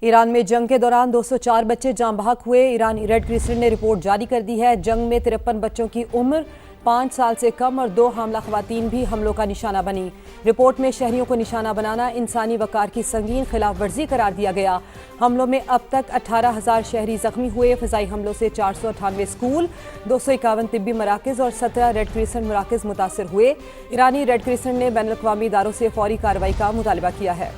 ایران میں جنگ کے دوران 204 بچے جاں بحق ہوئے۔ ایرانی ریڈ کریسنٹ نے رپورٹ جاری کر دی ہے۔ جنگ میں 53 بچوں کی عمر 5 سال سے کم اور 2 حاملہ خواتین بھی حملوں کا نشانہ بنی۔ رپورٹ میں شہریوں کو نشانہ بنانا انسانی وقار کی سنگین خلاف ورزی قرار دیا گیا۔ حملوں میں اب تک 18,000 شہری زخمی ہوئے۔ فضائی حملوں سے 498 اسکول، 251 طبی مراکز اور 17 ریڈ کریسنٹ مراکز متاثر ہوئے۔ ایرانی ریڈ کریسنٹ نے بین الاقوامی اداروں سے فوری کارروائی کا مطالبہ کیا ہے۔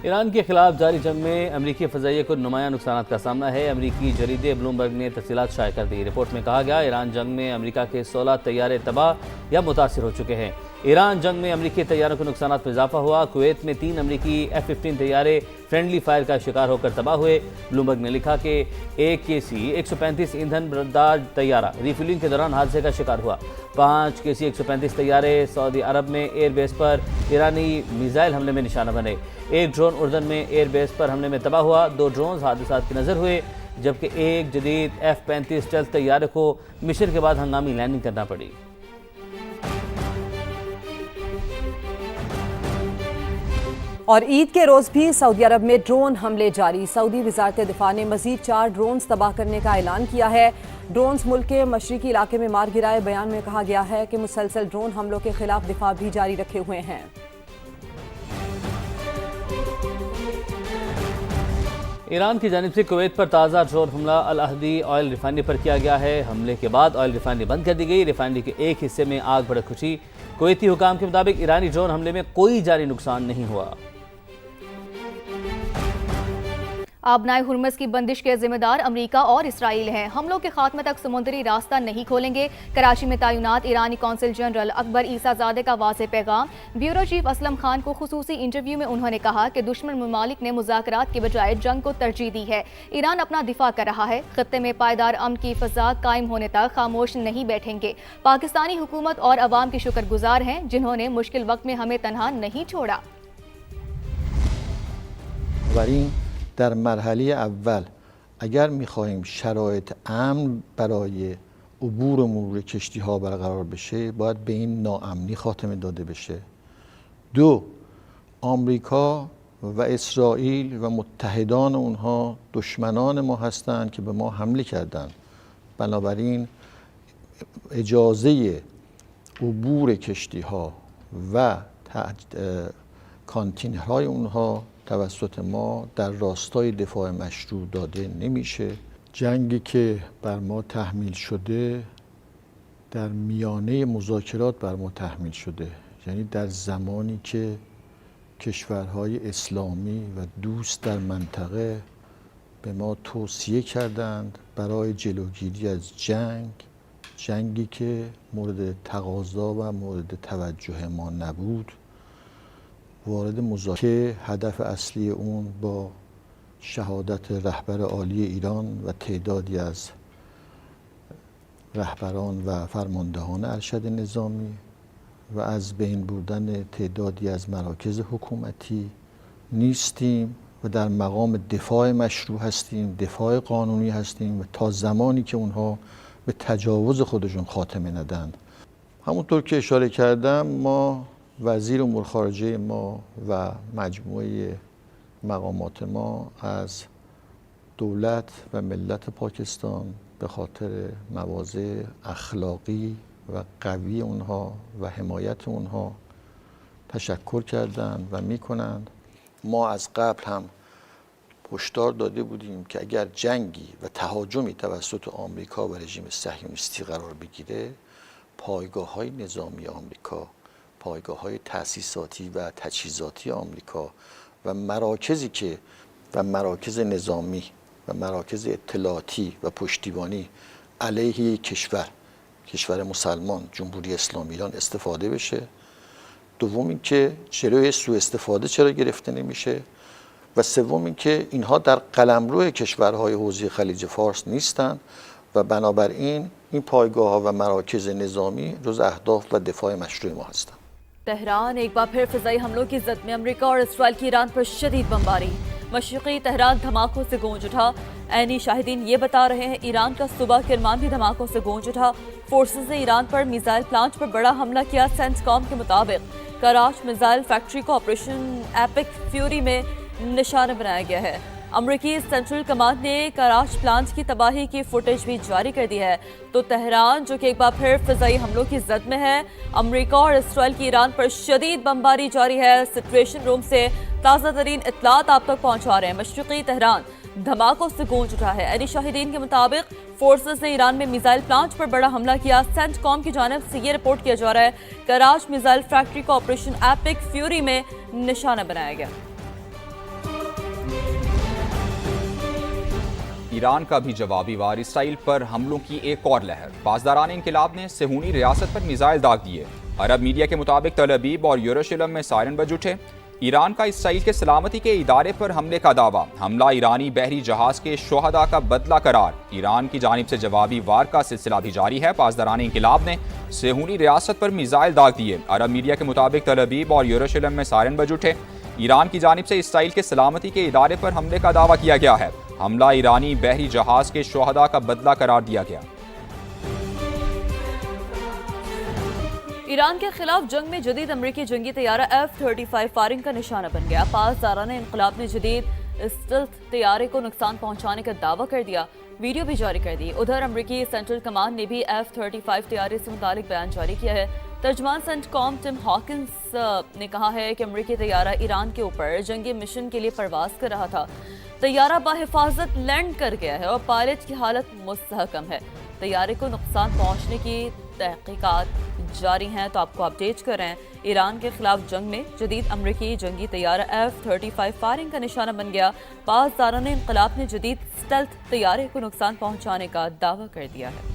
ایران کے خلاف جاری جنگ میں امریکی فضائیہ کو نمایاں نقصانات کا سامنا ہے۔ امریکی جریدے بلومبرگ نے تفصیلات شائع کر دی۔ رپورٹ میں کہا گیا ایران جنگ میں امریکہ کے 16 طیارے تباہ یا متاثر ہو چکے ہیں۔ ایران جنگ میں امریکی طیاروں کے نقصانات میں اضافہ ہوا۔ کویت میں 3 امریکی F-15 طیارے فرینڈلی فائر کا شکار ہو کر تباہ ہوئے۔ بلومبرگ نے لکھا کہ ایک KC-135 ایندھن بردار طیارہ ریفیلنگ کے دوران حادثے کا شکار ہوا۔ 5 KC-135 طیارے سعودی عرب میں ایئر بیس پر ایرانی میزائل حملے میں نشانہ بنے۔ ایک ڈرون اردن میں ایئر بیس پر حملے میں تباہ ہوا۔ 2 ڈرونز حادثات کی نظر ہوئے، جبکہ ایک جدید F-35 اسٹیلتھ طیارے کو مشن کے بعد ہنگامی لینڈنگ کرنا پڑی۔ اور عید کے روز بھی سعودی عرب میں ڈرون حملے جاری۔ سعودی وزارت دفاع نے مزید 4 ڈرونز تباہ کرنے کا اعلان کیا ہے۔ ڈرونز ملک کے مشرقی علاقے میں مار گرائے۔ بیان میں کہا گیا ہے کہ مسلسل ڈرون حملوں کے خلاف دفاع بھی جاری رکھے ہوئے ہیں۔ ایران کی جانب سے کویت پر تازہ ڈرون حملہ الاحدی آئل ریفائنری پر کیا گیا ہے۔ حملے کے بعد آئل ریفائنری بند کر دی گئی۔ ریفائنری کے ایک حصے میں آگ بھڑک اٹھی۔ کویتی حکام کے مطابق ایرانی ڈرون حملے میں کوئی جانی نقصان نہیں ہوا۔ آبنائے ہرمز کی بندش کے ذمہ دار امریکہ اور اسرائیل ہیں۔ حملوں کے خاتمے تک سمندری راستہ نہیں کھولیں گے۔ کراچی میں تعینات ایرانی قونصل جنرل اکبر عیسیٰ زادے کا واضح پیغام۔ بیورو چیف اسلم خان کو خصوصی انٹرویو میں انہوں نے کہا کہ دشمن ممالک نے مذاکرات کے بجائے جنگ کو ترجیح دی ہے۔ ایران اپنا دفاع کر رہا ہے۔ خطے میں پائیدار امن کی فضا قائم ہونے تک خاموش نہیں بیٹھیں گے۔ پاکستانی حکومت اور عوام کی شکر گزار ہیں جنہوں نے مشکل وقت میں ہمیں تنہا نہیں چھوڑا۔ در مرحله اول اگر می‌خواهیم شرایط امن برای عبور مرور کشتی‌ها برقرار بشه باید به این ناامنی خاتمه داده بشه. 2 آمریکا و اسرائیل و متحدان اونها دشمنان ما هستند که به ما حمله کردند. بنابراین اجازه عبور کشتی‌ها و کانتینرهای اونها توسط ما در راستای دفاع مشروع داده نمیشه. جنگی که بر ما تحمیل شده در میانه مذاکرات بر ما تحمیل شده، یعنی در زمانی که کشورهای اسلامی و دوست در منطقه به ما توصیه کردند برای جلوگیری از جنگی که مورد تقاضا و مورد توجه ما نبود، وارد مذاکره هدف اصلی اون با شهادت رهبر عالی ایران و تعدادی از رهبران و فرماندهان ارشد نظامی و از بین بردن تعدادی از مراکز حکومتی نیستیم و در مقام دفاع مشروع هستیم، دفاع قانونی هستیم و تا زمانی که اونها به تجاوز خودشون خاتمه ندن. همونطور که اشاره کردم ما وزیر امور خارجه ما و مجموعه مقامات ما از دولت و ملت پاکستان به خاطر مواضع اخلاقی و قوی اونها و حمایت اونها تشکر کردند و میکنند. ما از قبل هم هشدار داده بودیم که اگر جنگی و تهاجمی توسط آمریکا و رژیم صهیونیستی قرار بگیره، پایگاه‌های نظامی آمریکا، پایگاه‌های تأسیساتی و تجهیزاتی آمریکا و مراکز نظامی و مراکز اطلاعاتی و پشتیبانی علیه کشور مسلمان جمهوری اسلامی ایران استفاده بشه. دوم اینکه جلوی سوء استفاده چرا گرفته نمیشه و سوم اینکه اینها در قلمرو کشورهای حوزه خلیج فارس نیستند و بنابراین این پایگاه‌ها و مراکز نظامی جز اهداف و دفاع مشروع ما هستند. تہران ایک بار پھر فضائی حملوں کی زد میں امریکہ اور اسرائیل کی ایران پر شدید بمباری۔ مشرقی تہران دھماکوں سے گونج اٹھا۔ عینی شاہدین یہ بتا رہے ہیں ایران کا صبح کرمان بھی دھماکوں سے گونج اٹھا. فورسز نے ایران پر میزائل پلانٹ پر بڑا حملہ کیا. سینٹ کام کے مطابق کراچ میزائل فیکٹری کو آپریشن ایپک فیوری میں نشانہ بنایا گیا ہے. امریکی سینٹرل کمانڈ نے کراچ پلانٹ کی تباہی کی فوٹیج بھی جاری کر دی ہے. تو تہران جو کہ ایک بار پھر فضائی حملوں کی زد میں ہے. امریکہ اور اسرائیل کی ایران پر شدید بمباری جاری ہے. سچویشن روم سے تازہ ترین اطلاعات آپ تک پہنچا رہے ہیں. مشرقی تہران دھماکوں سے گونج اٹھا ہے. عینی شاہدین کے مطابق فورسز نے ایران میں میزائل پلانٹ پر بڑا حملہ کیا. سینٹ کام کی جانب سے یہ رپورٹ کیا جا رہا ہے کراچ میزائل فیکٹری کو آپریشن ایپک فیوری میں نشانہ بنایا گیا. ایران کا بھی جوابی وار اسرائیل پر حملوں کی ایک اور لہر. پاسداران انقلاب نے صہیونی ریاست پر میزائل داغ دیے. عرب میڈیا کے مطابق تل ابیب اور یروشلم میں سائرن بج اٹھے. ایران کا اسرائیل کے سلامتی کے ادارے پر حملے کا دعویٰ. حملہ ایرانی بحری جہاز کے شہداء کا بدلہ قرار. ایران کی جانب سے جوابی وار کا سلسلہ بھی جاری ہے. پاسداران انقلاب نے صہیونی ریاست پر میزائل داغ دیے. عرب میڈیا کے مطابق تل ابیب اور یروشلم میں سائرن بج اٹھے. ایران کی جانب سے اسرائیل کے سلامتی کے ادارے پر حملے کا دعویٰ کیا گیا ہے. حملہ ایرانی بحری جہاز کے شہداء کا بدلہ قرار دیا گیا. ایران کے خلاف جنگ میں جدید امریکی جنگی طیارہ F-35 فائرنگ کا نشانہ بن گیا. پاسداران انقلاب نے جدید اسٹیلتھ طیارے کو نقصان پہنچانے کا دعویٰ کر دیا. ویڈیو بھی جاری کر دی. ادھر امریکی سینٹرل کمانڈ نے بھی F-35 طیارے سے متعلق بیان جاری کیا ہے. ترجمان سینٹ کام ٹم ہاکنز نے کہا ہے کہ امریکی طیارہ ایران کے اوپر جنگی مشن کے لیے پرواز کر رہا تھا. طیارہ بحفاظت لینڈ کر گیا ہے اور پائلٹ کی حالت مستحکم ہے. طیارے کو نقصان پہنچنے کی تحقیقات جاری ہیں. تو آپ کو اپڈیٹ کر رہے ہیں ایران کے خلاف جنگ میں جدید امریکی جنگی طیارہ F-35 فائرنگ کا نشانہ بن گیا. پاسداران انقلاب نے جدید اسٹیلتھ طیارے کو نقصان پہنچانے کا دعویٰ کر دیا ہے.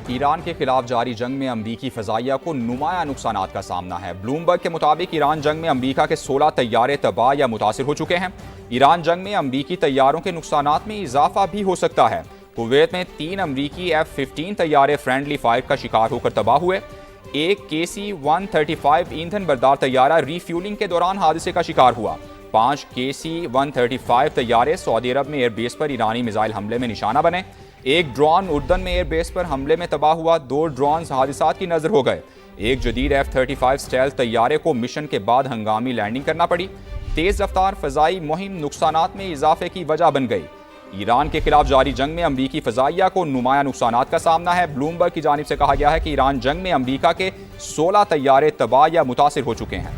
ایران کے خلاف جاری جنگ میں امریکی فضائیہ کو نمایاں نقصانات کا سامنا ہے. بلومبرگ کے مطابق ایران جنگ میں امریکہ کے 16 طیارے تباہ یا متاثر ہو چکے ہیں. ایران جنگ میں امریکی طیاروں کے نقصانات میں اضافہ بھی ہو سکتا ہے. کویت میں 3 امریکی F-15 طیارے فرینڈلی فائر کا شکار ہو کر تباہ ہوئے. ایک KC-135 ایندھن بردار طیارہ ری فیولنگ کے دوران حادثے کا شکار ہوا. 5 KC-135 طیارے سعودی عرب میں ایئر بیس پر ایرانی میزائل حملے میں نشانہ بنے. ایک ڈرون اردن میں ایئر بیس پر حملے میں تباہ ہوا. 2 ڈرونز حادثات کی نظر ہو گئے. ایک جدید F-35 اسٹیلتھ طیارے کو مشن کے بعد ہنگامی لینڈنگ کرنا پڑی. تیز رفتار فضائی مہم نقصانات میں اضافے کی وجہ بن گئی. ایران کے خلاف جاری جنگ میں امریکی فضائیہ کو نمایاں نقصانات کا سامنا ہے. بلومبرگ کی جانب سے کہا گیا ہے کہ ایران جنگ میں امریکہ کے 16 طیارے تباہ یا متاثر ہو چکے ہیں.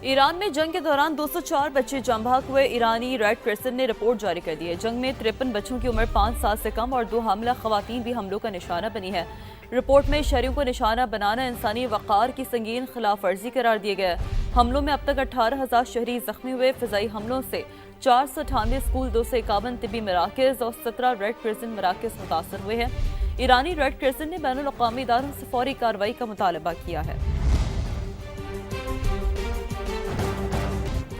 ایران میں جنگ کے دوران 204 بچے جاں بحق ہوئے. ایرانی ریڈ کرسنٹ نے رپورٹ جاری کر دی ہے. جنگ میں 53 بچوں کی عمر 5 سال سے کم اور 2 حاملہ خواتین بھی حملوں کا نشانہ بنی ہے. رپورٹ میں شہریوں کو نشانہ بنانا انسانی وقار کی سنگین خلاف ورزی قرار دیا گیا. حملوں میں اب تک 18,000 شہری زخمی ہوئے. فضائی حملوں سے 498 اسکول، 251 طبی مراکز اور 17 ریڈ کرسنٹ مراکز متاثر ہوئے ہیں. ایرانی ریڈ کرسنٹ نے بین الاقوامی اداروں سے فوری کارروائی کا مطالبہ کیا ہے.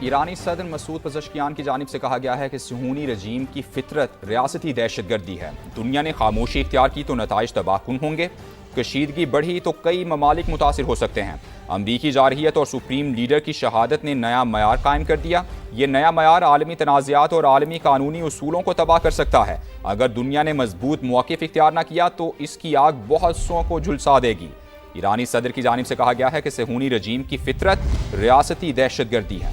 ایرانی صدر مسعود پزشکیان کی جانب سے کہا گیا ہے کہ صہیونی رجیم کی فطرت ریاستی دہشت گردی ہے. دنیا نے خاموشی اختیار کی تو نتائج تباہ کن ہوں گے. کشیدگی بڑھی تو کئی ممالک متاثر ہو سکتے ہیں. امریکی جارحیت اور سپریم لیڈر کی شہادت نے نیا معیار قائم کر دیا. یہ نیا معیار عالمی تنازعات اور عالمی قانونی اصولوں کو تباہ کر سکتا ہے. اگر دنیا نے مضبوط موقف اختیار نہ کیا تو اس کی آگ بہت سو کو جھلسا دے گی. ایرانی صدر کی جانب سے کہا گیا ہے کہ صہیونی رجیم کی فطرت ریاستی دہشت گردی ہے.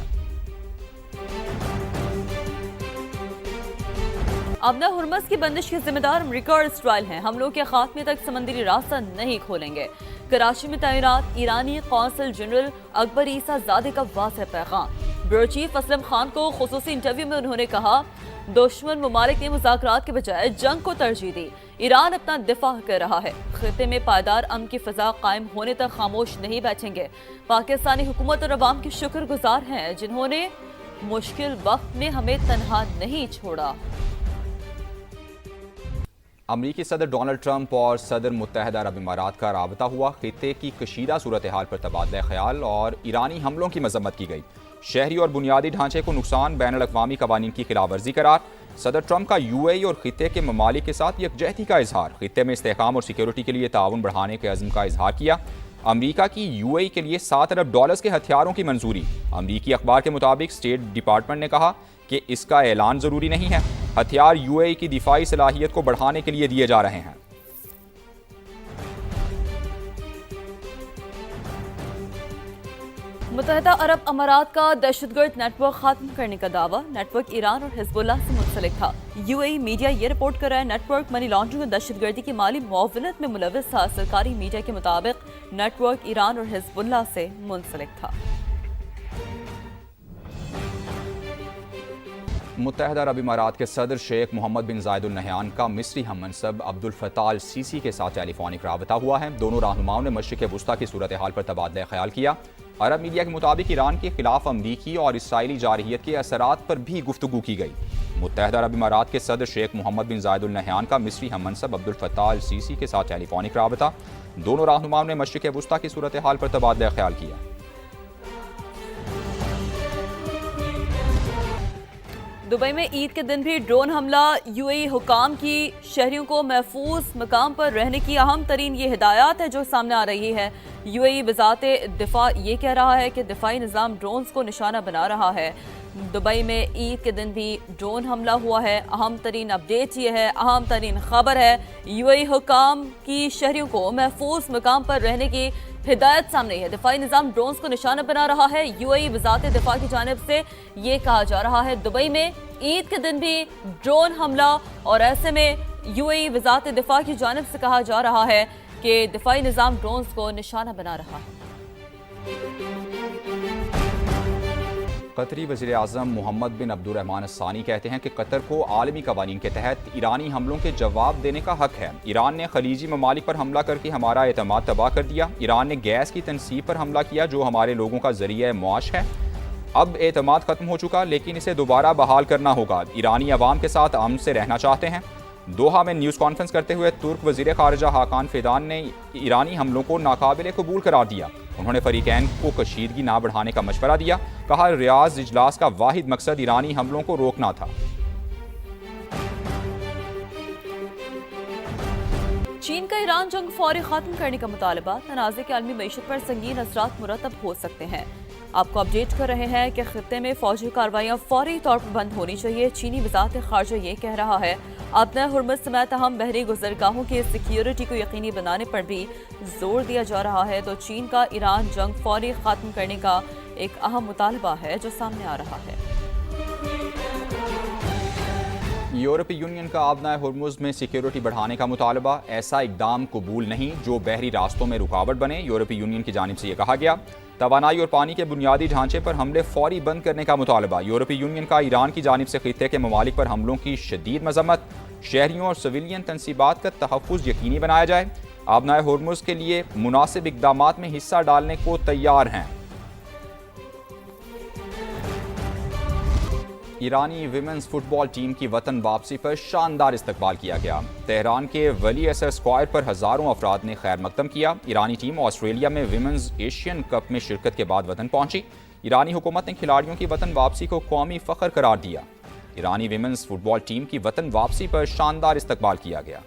ابنا ہرمز کی بندش کے ذمہ دار امریکہ اور اسرائیل ہیں. حملوں کے خاتمے تک سمندری راستہ نہیں کھولیں گے. کراچی میں تعینات ایرانی قونصل جنرل اکبر عیسیٰ زادے کا واضح پیغام. بیورو چیف اسلم خان کو خصوصی انٹرویو میں انہوں نے کہا دشمن ممالک نے مذاکرات کے بجائے جنگ کو ترجیح دی. ایران اپنا دفاع کر رہا ہے. خطے میں پائیدار امن کی فضا قائم ہونے تک خاموش نہیں بیٹھیں گے. پاکستانی حکومت اور عوام کے شکر گزار ہیں جنہوں نے مشکل وقت میں ہمیں تنہا نہیں چھوڑا. امریکی صدر ڈونلڈ ٹرمپ اور صدر متحدہ عرب امارات کا رابطہ ہوا. خطے کی کشیدہ صورتحال پر تبادلہ خیال اور ایرانی حملوں کی مذمت کی گئی. شہری اور بنیادی ڈھانچے کو نقصان، بین الاقوامی قوانین کی خلاف ورزی قرار. صدر ٹرمپ کا UAE اور خطے کے ممالک کے ساتھ یکجہتی کا اظہار. خطے میں استحکام اور سیکیورٹی کے لیے تعاون بڑھانے کے عزم کا اظہار کیا. امریکہ کی UAE کے لیے $7 ارب کے ہتھیاروں کی منظوری۔ امریکی اخبار کے مطابق اسٹیٹ ڈپارٹمنٹ نے کہا کہ اس کا اعلان ضروری نہیں ہے۔ ہتھیار UAE کی دفاعی صلاحیت کو بڑھانے کے لیے دیے جا رہے ہیں۔ متحدہ عرب امارات کا دہشت گرد نیٹ ورک ختم کرنے کا دعویٰ۔ نیٹ ورک ایران اور حزب اللہ سے منسلک تھا۔ UAE میڈیا یہ رپورٹ کر رہا ہے نیٹ ورک منی لانڈرنگ اور دہشت گردی کی مالی معاونت میں ملوث تھا۔ سرکاری میڈیا کے مطابق نیٹ ورک ایران اور حزب اللہ سے منسلک تھا۔ متحدہ عرب امارات کے صدر شیخ محمد بن زائد ال نہیان کا مصری ہم منصب عبد الفتاح السیسی کے ساتھ ٹیلی فونک رابطہ ہوا ہے۔ دونوں رہنماؤں نے مشرق وسطیٰ کی صورتحال پر تبادلہ خیال کیا۔ عرب میڈیا کے مطابق ایران کے خلاف امریکی اور اسرائیلی جارحیت کے اثرات پر بھی گفتگو کی گئی۔ متحدہ عرب امارات کے صدر شیخ محمد بن زائد ال نہیان کا مصری ہم منصب عبد الفتاح السیسی کے ساتھ ٹیلی فونک رابطہ۔ دونوں رہنماؤں نے مشرق وسطیٰ کی صورتحال پر تبادلہ خیال کیا۔ دبئی میں عید کے دن بھی ڈرون حملہ۔ UAE حکام کی شہریوں کو محفوظ مقام پر رہنے کی اہم ترین یہ ہدایات ہے جو سامنے آ رہی ہے۔ UAE وزارت دفاع یہ کہہ رہا ہے کہ دفاعی نظام ڈرونز کو نشانہ بنا رہا ہے۔ دبئی میں عید کے دن بھی ڈرون حملہ ہوا ہے۔ اہم ترین اپڈیٹ یہ ہے، اہم ترین خبر ہے، UAE حکام کی شہریوں کو محفوظ مقام پر رہنے کی ہدایت سامنے ہے۔ دفاعی نظام ڈرونز کو نشانہ بنا رہا ہے۔ UAE وزارت دفاع کی جانب سے یہ کہا جا رہا ہے دبئی میں عید کے دن بھی ڈرون حملہ، اور ایسے میں UAE وزارت دفاع کی جانب سے کہا جا رہا ہے کہ دفاعی نظام ڈرونز کو نشانہ بنا رہا ہے۔ قطری وزیر اعظم محمد بن عبد الرحمن الثانی کہتے ہیں کہ قطر کو عالمی قوانین کے تحت ایرانی حملوں کے جواب دینے کا حق ہے۔ ایران نے خلیجی ممالک پر حملہ کر کے ہمارا اعتماد تباہ کر دیا۔ ایران نے گیس کی تنصیب پر حملہ کیا جو ہمارے لوگوں کا ذریعہ معاش ہے۔ اب اعتماد ختم ہو چکا، لیکن اسے دوبارہ بحال کرنا ہوگا۔ ایرانی عوام کے ساتھ امن سے رہنا چاہتے ہیں۔ دوحہ میں نیوز کانفرنس کرتے ہوئے ترک وزیر خارجہ حاکان فیدان نے ایرانی حملوں کو ناقابل قبول قرار دیا۔ انہوں نے فریقین کو کشیدگی نہ بڑھانے کا مشورہ دیا۔ کہا ریاض اجلاس کا واحد مقصد ایرانی حملوں کو روکنا تھا۔ چین کا ایران جنگ فوری ختم کرنے کا مطالبہ۔ تنازع کے عالمی معیشت پر سنگین اثرات مرتب ہو سکتے ہیں۔ آپ کو اپڈیٹ کر رہے ہیں کہ خطے میں فوجی کارروائیاں فوری طور پر بند ہونی چاہیے۔ چینی وزارت خارجہ یہ کہہ رہا ہے اپنے ہرمز سمیت اہم بحری گزرگاہوں کی سیکیورٹی کو یقینی بنانے پر بھی زور دیا جا رہا ہے۔ تو چین کا ایران جنگ فوری ختم کرنے کا ایک اہم مطالبہ ہے جو سامنے آ رہا ہے۔ یورپی یونین کا آبنائے ہرمز میں سیکیورٹی بڑھانے کا مطالبہ۔ ایسا اقدام قبول نہیں جو بحری راستوں میں رکاوٹ بنے۔ یورپی یونین کی جانب سے یہ کہا گیا۔ توانائی اور پانی کے بنیادی ڈھانچے پر حملے فوری بند کرنے کا مطالبہ۔ یورپی یونین کا ایران کی جانب سے خطے کے ممالک پر حملوں کی شدید مذمت۔ شہریوں اور سویلین تنصیبات کا تحفظ یقینی بنایا جائے۔ آبنائے ہرمز کے لیے مناسب اقدامات میں حصہ ڈالنے کو تیار ہیں۔ ایرانی ویمنز فٹ بال ٹیم کی وطن واپسی پر شاندار استقبال کیا گیا۔ تہران کے ولی اثر اسکوائر پر ہزاروں افراد نے خیر مقدم کیا۔ ایرانی ٹیم آسٹریلیا میں ویمنز ایشین کپ میں شرکت کے بعد وطن پہنچی۔ ایرانی حکومت نے کھلاڑیوں کی وطن واپسی کو قومی فخر قرار دیا۔ ایرانی ویمنز فٹ بال ٹیم کی وطن واپسی پر شاندار استقبال کیا گیا۔